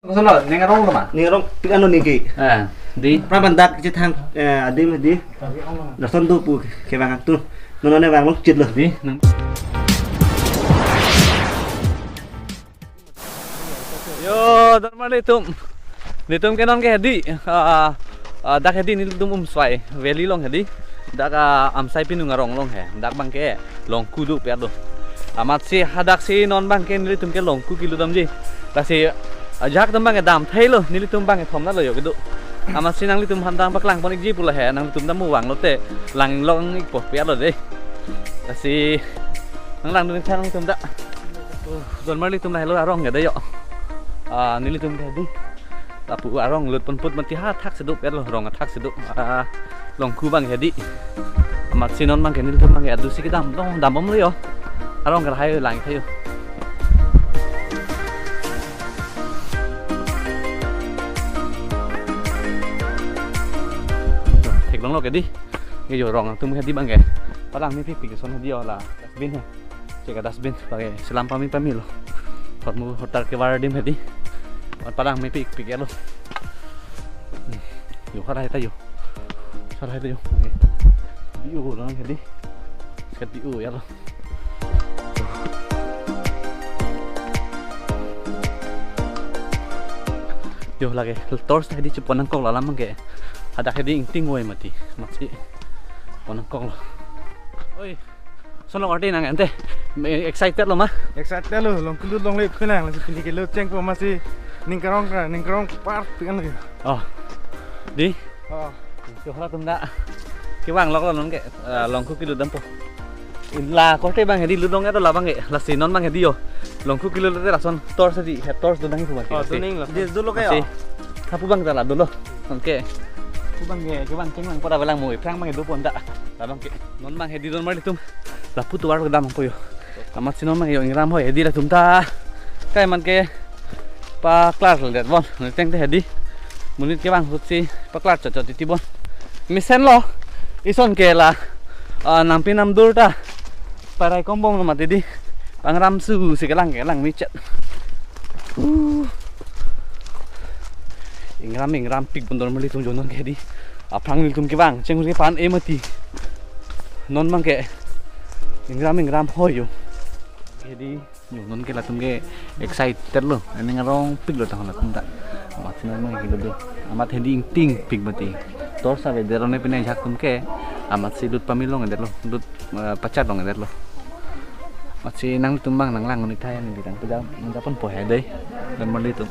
Salah, nengarong lama. Nengarong pik anu niki. Di. Prabandak cithang adim di. Rason tu pu kebang tu. Nonone bang lu cit loh. Di. Yo, darma litum kenon ke hedi. Dak hedi ni litum swai. Valley long hedi. Dak amsai pinu ngarong long he. Dak bang ke long kudu pe ado. Amat si hadak si non bang ke ni litum ke long ku kilu dam ji. Tasi jak dam bang ke dam thai lo ni litum bang ke thom na lo yo ke du. Amat si nang litum handang paklang ponik ji pula he nang litum damu wang lo te lang long ik po pe ado de. Tasi nang lang dun chang litum da. Don mar litum lai lo arong ya da yo. Ni litum ke di. Tapu arong lut pun put mati ha thak seduk ya lo rong thak seduk. Long ku bang ya di. Amat si non bang ke ni litum bang ya du si ke dam dong dam bom lo yo. Arong ke hai lang thayo. Long lo cái đi, cái rồi rong tum cái đi bang cái, padang mi pik pik son dia lah, dustbin ha, cek dustbin pakai selam pami lo, hot mu hotar ke war dim hedi, padang mi pik pik lo, yo salah itu yo, biu lo hedi, ket biu ya lo, yo lagi, tors hedi ceponan kok lalam mang ke. Ada hedi ingting woi mati masih ponang kong lo oi sono ordi nang ente excited lo mah excited lo long kulut long lep kenang masih pilih kilo ceng ko masih ningkarong part kan lagi di yo hala tunda ki wang lok non ke long ku kilo dampo la ko te bang hedi ludong itu la bang la sinon bang hedi yo long ku kilo te rason tors di tors do nang ku mati tu ning lo Di dulu kayak. Hapu bang tala dulu oke ku bang ceng lang pada belang mo iprang bang itu pun tak bang ke non bang hedi don mar litum la putu war kedam po yo amat sinon bang yo ngiram ho hedi la tum ta kai man ke pa klar le bon teng te hedi munit ke bang hutsi pa klar chot ti bon misen lo ison ke la nampi nam dur ta parai kombong lo mati di pangram su si kelang mi chat ingram pik bondor meli tum jonon ke di aprang mil tum ke bang ceng ke pan mati non mang ke ingram hoyo ke di non ke la tum ke excited lo ene ngarong pik lo tang la tum ta amat sinon mang ke do amat hendi ting pik mati tor sa ve derone pine jak tum ke amat si lut pamilong eder lo lut pacat dong eder lo masih nang tumbang nang lang ngunit tayan di tang pedang mendapan po hedai dan meli tum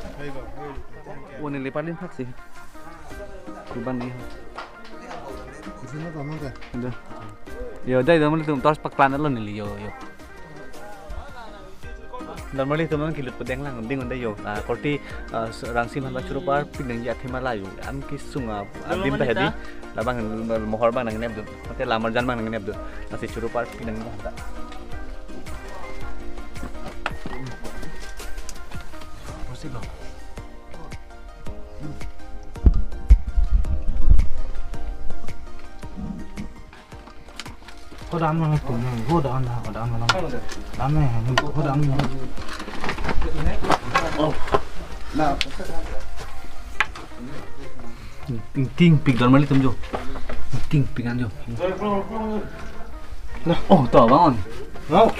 ini lipalin taksi. Kuban nih. di sini apa mang ke Udah. Yo dai dan meli tum tos pak plan lo nih yo. Dan meli tum nang kilut pedang lang ding onda yo. Korti rangsi man bacuro par pindang ya Himalayu. Am kisunga adim ta hedi. Labang mohor bang nang neb do. Mate lamar jan bang nang neb do. Masih curo par pindang ya. Proceed lo. Kodam mang tu mang kodam mang dame kodam mang Ting pik dan mali tum jo. Ting pikan jo. Oh, to bangon. no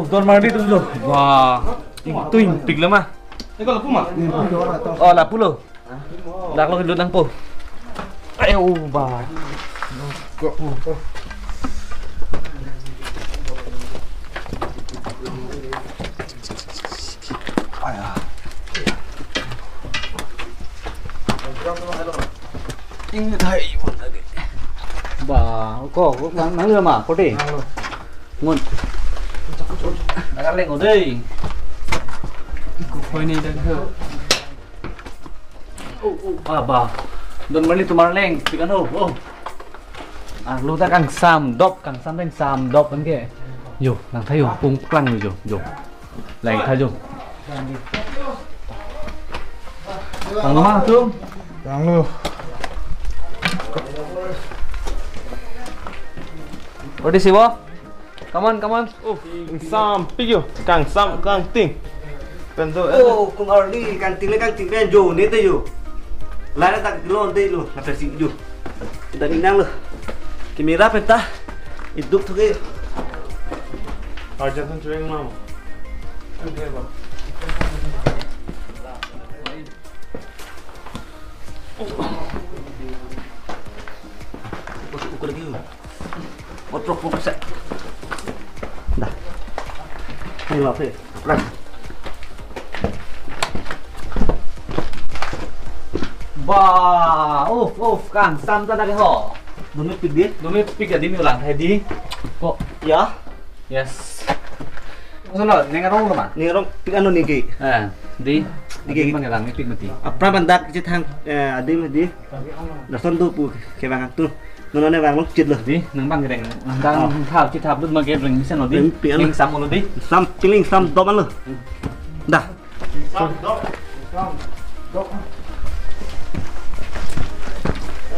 Don Mardi tu jo. Wah, itu impik lah mah. Ikaw la puma Oh, la pulo. Dak lo hidut nang po. Ayo, ba. Ini thai lagi. Ba, kok nang lơ mà, có đi. Ngon. Đã lên ở đây. Cục phơi này đang thơ. Bà. Don mali tumar leng, pikan ho. Lu ta kang sam dop kan ke. Yo, nang thay yo pung klang yo. Lành thay yo. Tang mana tum? Tang lu. What is it, Come on. Sam piyo, kang sam kang ting. Bentuk. Oh, kung already kang ting ben jo ni te yo. Lai tak lo te lo, na persi yo. Kita minang lo. Kamera peta. Hidup tu ke. Aja kan cuy mau. Oke, Bang. Ukur lagi. Motor fokus. Dah. Ini lah, Fe. Ras. Kang sam ta ke ho. Dono pidi. Dumi pik di mi ulang thay di. Kok Ya. yes. Sono nengarong lo ma. Ni orang pik anu ni ke. Di Di- bang lang pik mati. Apra bandak ke thang adim di. Rason tu pu ke bang tu. Nono ne bang long chit lo. Di nang bang reng dang thao chi thap lut ma ke reng sen lo di. Reng pi ano? Ning sam lo di. Sam piling sam dop an lo. Dah. Sam dok.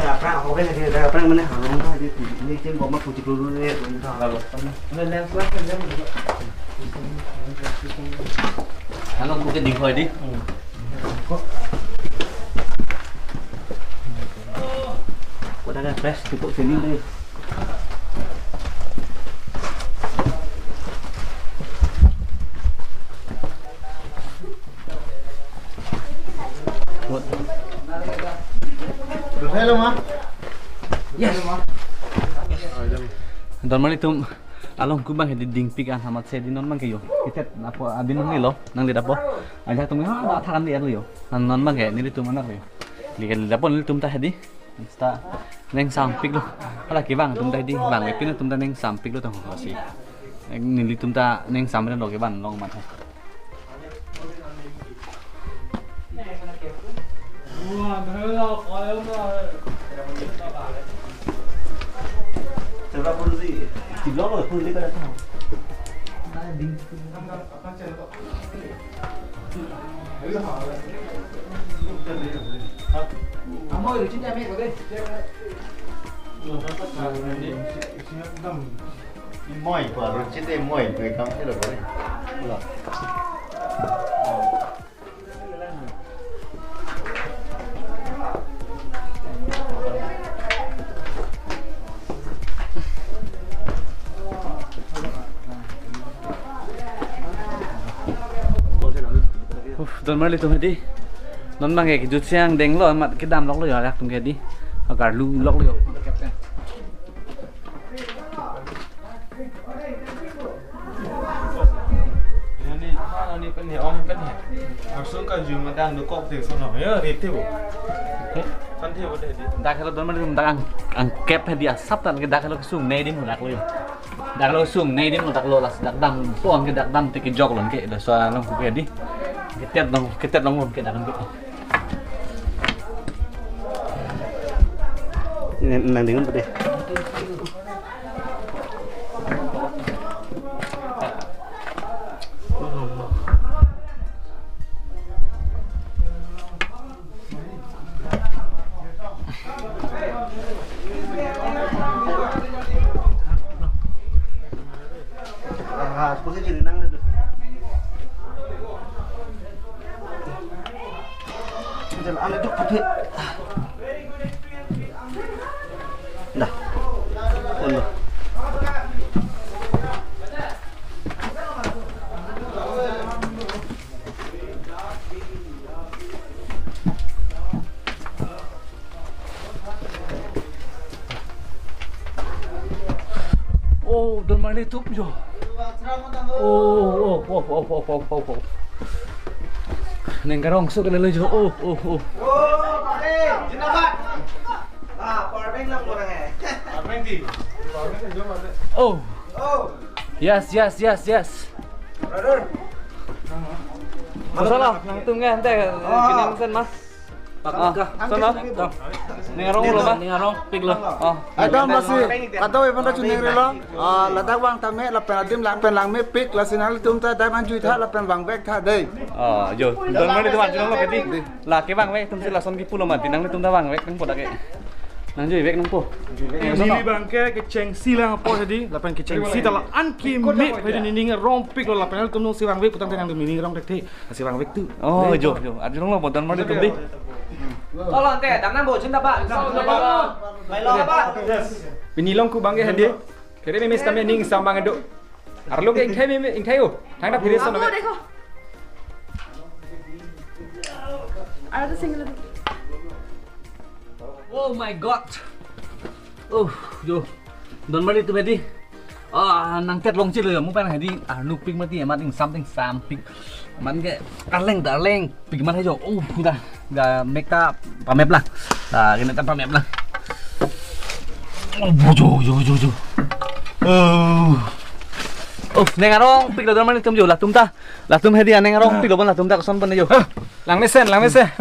Apra ho ke ni dah apra mana hang long ka di ni chen bo ma pu chi lu ni ta la lo. Lên Halo mungkin di hồi đi. Ko dah fresh tu tok sini ni. Được hết luôn á? Yes. Normally tum along ku bang ding pikan hamat se dinon man kayo. Kitet apo adin ni lo nang lidat po. Aja tum ha thakan di lo yo. Non bang ke ni tum anak yo. Lihat lidat ni tum ta hedi. Sta neng sampik lo. Ala ki bang tum ta di bang e pin tum ta neng sampik lo tong ho si. Ni tum ta neng sampik lo ke ban long mat. Sebab pun di lo lo pun di kada tahu. Mỏi quả rồi chết em mỏi người cắm thế được rồi. Normally tum hedi. Non bang ke jut siang deng lo mat ke dam lok lo ya tum ke di. Agar lu lok lo yo. Ini pen ya, pen ya. Langsung kan cuma dan do kok te sono. Ya, rete bo. Kan te bo de di. Dak lo normally tum dak ang kep hedi asap tan ke dak lo sung nei dim dak lo yo. Dak lo sung nei dim dak lo las dak dam tuang ke dak dam te ke jog lon ke da so long ku ke di. Ketet dong ke dak ke. Nang dengan pede. Posisi jadi nang tu. Jalan ane tu putih. Dah. Allah. Oh, normally tum yo. Oh. Neng karong so kana jo. Oh. Oh, Pakde, jinabat. Ah, power bank lang orang eh. Apa yang di? Power bank jom ada. Oh. Oh, Yes. brother. Masalah nang tum kan teh kinang sen mas. Sono. Ningarong ulo ba? Ningarong piglo. Oh. Adam masih kata we panda chuneng re lo ladak wang tame la pen lang me pik la sinal tum ta dai man jui tha la pen wang bek tha dei Yo, don mari tuan junong lo keti. La ke bang wek tum si lason ki pulo mati nang tum ta bang wek nang podak ke. Nang jui wek nang po. Ini bangke keceng silang apa tadi? Lapan keceng si tala anki me pada nining rompik lo lapan itu nung siwang wek putang tenang nining rong dekti siwang wek tu. Oh, yo, junong lo botan mari tum di. Tolong teh, damnang bo cinta Pak. Mày lo ba? Pinilong ku bangke hadi. Kere me mes tamnya ning sambang edo. Arlo ke ingkai me ingkai yo. Tang dah piris sono. देखो आधा single Oh my god. Yo. Don mari tu bedi. Nang tet long chi le mu pan hadi. Nu ping mati emat ing something samping. Man ke darling ping man hejo. Kita ga meka pamep lah. Nah, gini tan pamep lah. Yo. Nengarong pig don mari tum jo lah tum ta. Lah tum hadi nengarong pig don lah tum ta son pan jo. Lang mesen.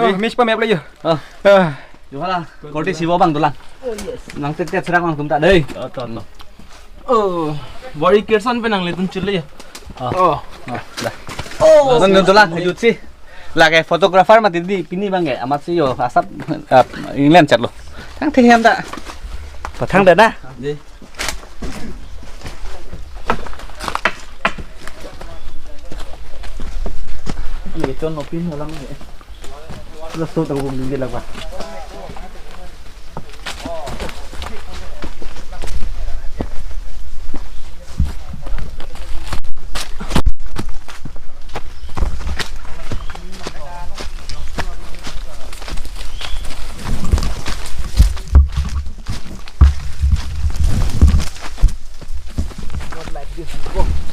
Oh, mis pa me play yo. Yo hala, korti siwa bang tulang. Oh yes. Nang tet serang bang tum ta dei. Body care son pe nang le tum chille ya. Dah. Nang tulang hujut sih. Lah kayak fotografer mati di pini bang kayak amat sih yo asap England chat lo. Tang teh ham tak. Patang dah dah. Ini con nó pin lắm vậy. Rất tốt tao cũng đi là vậy. Like this.